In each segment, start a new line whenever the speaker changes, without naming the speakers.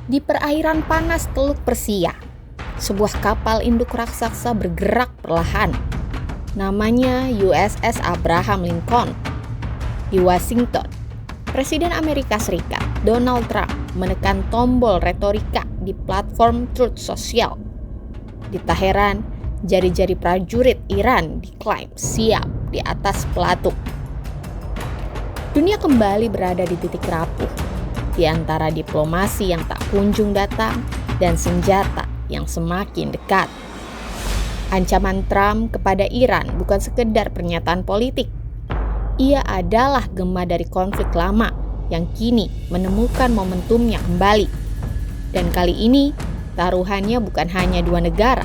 Di perairan panas Teluk Persia, sebuah kapal induk raksasa bergerak perlahan. Namanya USS Abraham Lincoln. Di Washington, Presiden Amerika Serikat Donald Trump menekan tombol retorika di platform Truth Social. Di Teheran, jari-jari prajurit Iran diklaim siap di atas pelatuk. Dunia kembali berada di titik rapuh, di antara diplomasi yang tak kunjung datang dan senjata yang semakin dekat. Ancaman Trump kepada Iran bukan sekedar pernyataan politik. Ia adalah gema dari konflik lama yang kini menemukan momentumnya kembali. Dan kali ini, taruhannya bukan hanya dua negara,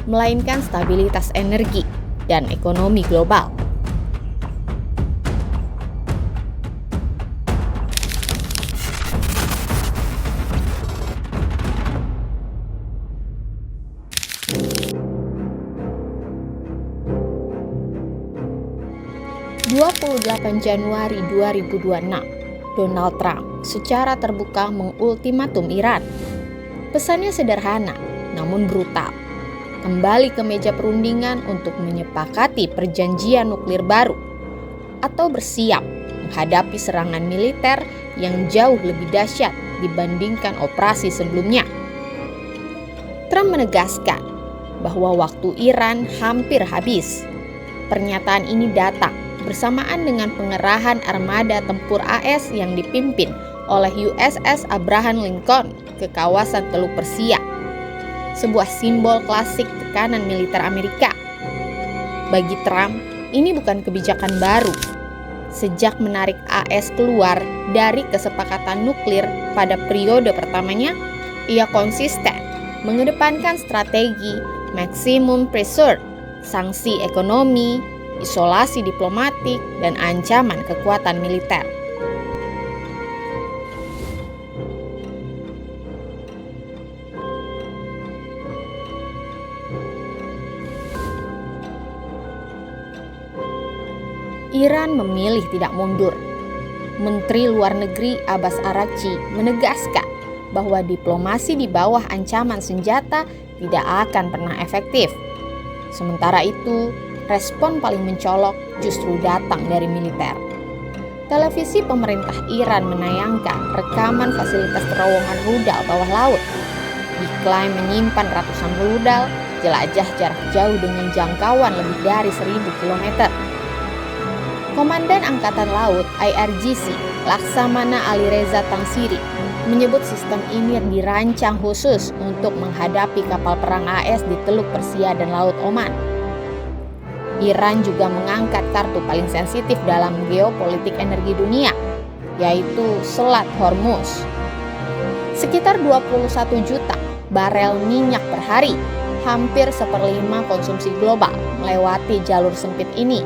melainkan stabilitas energi dan ekonomi global. Januari 2026, Donald Trump secara terbuka mengultimatum Iran. Pesannya sederhana, namun brutal. Kembali ke meja perundingan untuk menyepakati perjanjian nuklir baru, atau bersiap menghadapi serangan militer yang jauh lebih dahsyat dibandingkan operasi sebelumnya. Trump menegaskan bahwa waktu Iran hampir habis. Pernyataan ini datang bersamaan dengan pengerahan armada tempur AS yang dipimpin oleh USS Abraham Lincoln ke kawasan Teluk Persia, sebuah simbol klasik tekanan militer Amerika. Bagi Trump, ini bukan kebijakan baru. Sejak menarik AS keluar dari kesepakatan nuklir pada periode pertamanya, ia konsisten mengedepankan strategi maximum pressure, sanksi ekonomi, isolasi diplomatik, dan ancaman kekuatan militer. Iran memilih tidak mundur. Menteri Luar Negeri Abbas Araghchi menegaskan bahwa diplomasi di bawah ancaman senjata tidak akan pernah efektif. Sementara itu, respon paling mencolok justru datang dari militer. Televisi pemerintah Iran menayangkan rekaman fasilitas terowongan rudal bawah laut. Diklaim menyimpan ratusan rudal jelajah jarak jauh dengan jangkauan lebih dari 1.000 km. Komandan Angkatan Laut IRGC, Laksamana Alireza Tangsiri, menyebut sistem ini dirancang khusus untuk menghadapi kapal perang AS di Teluk Persia dan Laut Oman. Iran juga mengangkat kartu paling sensitif dalam geopolitik energi dunia, yaitu Selat Hormuz. Sekitar 21 juta barel minyak per hari, hampir 1/5 konsumsi global, melewati jalur sempit ini.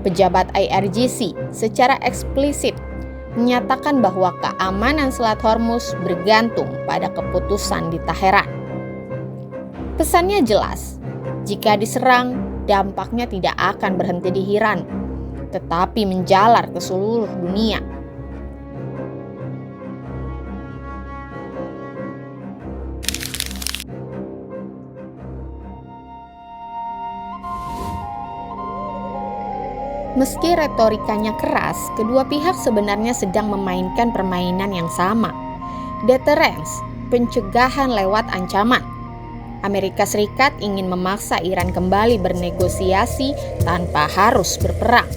Pejabat IRGC secara eksplisit menyatakan bahwa keamanan Selat Hormuz bergantung pada keputusan di Teheran. Pesannya jelas, jika diserang, dampaknya tidak akan berhenti di Iran, tetapi menjalar ke seluruh dunia. Meski retorikanya keras, kedua pihak sebenarnya sedang memainkan permainan yang sama. Deterrence, pencegahan lewat ancaman. Amerika Serikat ingin memaksa Iran kembali bernegosiasi tanpa harus berperang.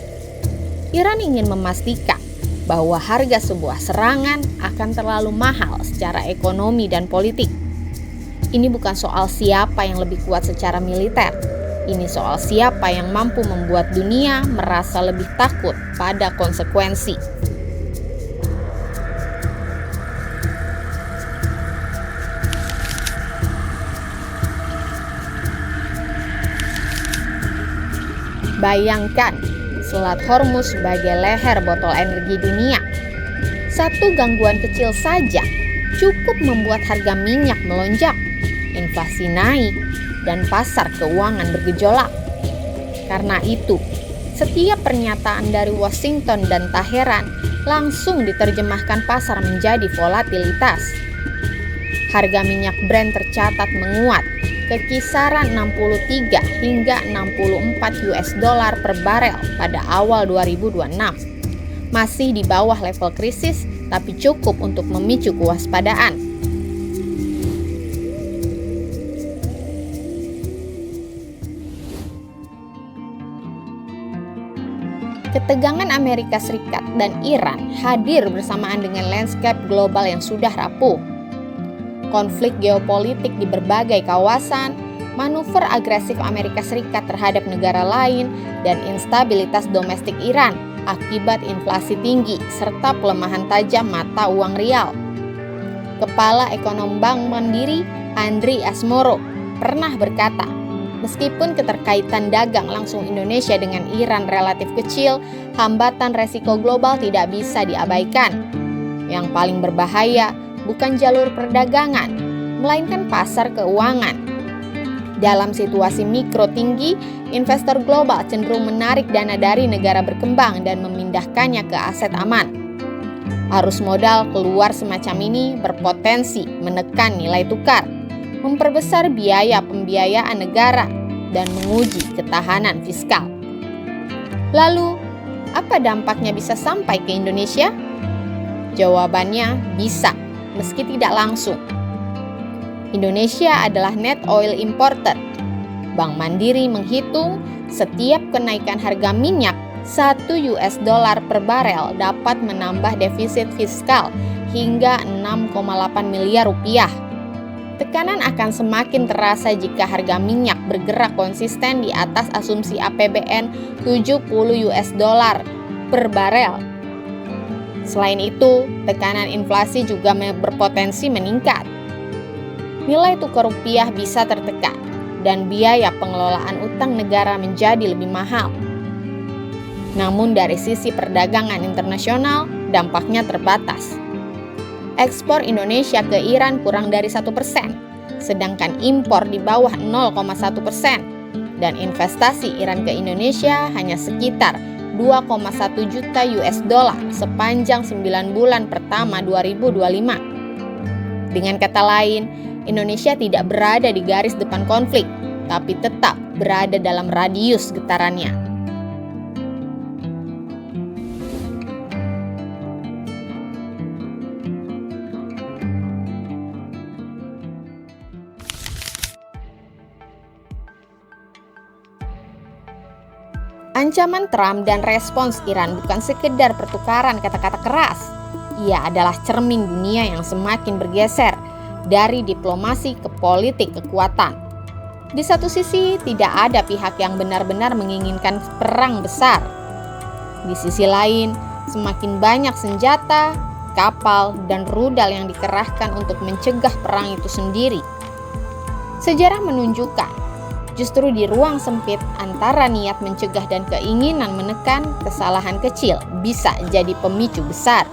Iran ingin memastikan bahwa harga sebuah serangan akan terlalu mahal secara ekonomi dan politik. Ini bukan soal siapa yang lebih kuat secara militer. Ini soal siapa yang mampu membuat dunia merasa lebih takut pada konsekuensi. Bayangkan Selat Hormuz sebagai leher botol energi dunia. Satu gangguan kecil saja cukup membuat harga minyak melonjak, inflasi naik, dan pasar keuangan bergejolak. Karena itu, setiap pernyataan dari Washington dan Teheran langsung diterjemahkan pasar menjadi volatilitas, Harga minyak Brent tercatat menguat ke kisaran 63 hingga 64 US dollar per barel pada awal 2026. Masih di bawah level krisis, tapi cukup untuk memicu kewaspadaan. Ketegangan Amerika Serikat dan Iran hadir bersamaan dengan landscape global yang sudah rapuh. Konflik geopolitik di berbagai kawasan, manuver agresif Amerika Serikat terhadap negara lain, dan instabilitas domestik Iran akibat inflasi tinggi serta pelemahan tajam mata uang rial. Kepala Ekonom Bank Mandiri, Andri Asmoro, pernah berkata, meskipun keterkaitan dagang langsung Indonesia dengan Iran relatif kecil, hambatan resiko global tidak bisa diabaikan. Yang paling berbahaya bukan jalur perdagangan, melainkan pasar keuangan. Dalam situasi mikro tinggi, investor global cenderung menarik dana dari negara berkembang dan memindahkannya ke aset aman. Arus modal keluar semacam ini berpotensi menekan nilai tukar, memperbesar biaya pembiayaan negara, dan menguji ketahanan fiskal. Lalu, apa dampaknya bisa sampai ke Indonesia? Jawabannya bisa, meski tidak langsung. Indonesia adalah net oil importer. Bank Mandiri menghitung setiap kenaikan harga minyak 1 US dollar per barel dapat menambah defisit fiskal hingga 6,8 miliar rupiah. Tekanan akan semakin terasa jika harga minyak bergerak konsisten di atas asumsi APBN 70 US dollar per barel. Selain itu, tekanan inflasi juga berpotensi meningkat. Nilai tukar rupiah bisa tertekan dan biaya pengelolaan utang negara menjadi lebih mahal. Namun dari sisi perdagangan internasional, dampaknya terbatas. Ekspor Indonesia ke Iran kurang dari 1%, sedangkan impor di bawah 0,1%, dan investasi Iran ke Indonesia hanya sekitar 2,1 juta US dollar sepanjang 9 bulan pertama 2025. Dengan kata lain, Indonesia tidak berada di garis depan konflik, tapi tetap berada dalam radius getarannya. Ancaman Trump dan respons Iran bukan sekedar pertukaran kata-kata keras. Ia adalah cermin dunia yang semakin bergeser dari diplomasi ke politik kekuatan. Di satu sisi, tidak ada pihak yang benar-benar menginginkan perang besar. Di sisi lain, semakin banyak senjata, kapal, dan rudal yang dikerahkan untuk mencegah perang itu sendiri. Sejarah menunjukkan justru di ruang sempit antara niat mencegah dan keinginan menekan, kesalahan kecil bisa jadi pemicu besar.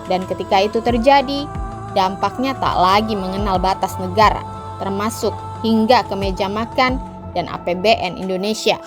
Dan ketika itu terjadi, dampaknya tak lagi mengenal batas negara, termasuk hingga ke meja makan dan APBN Indonesia.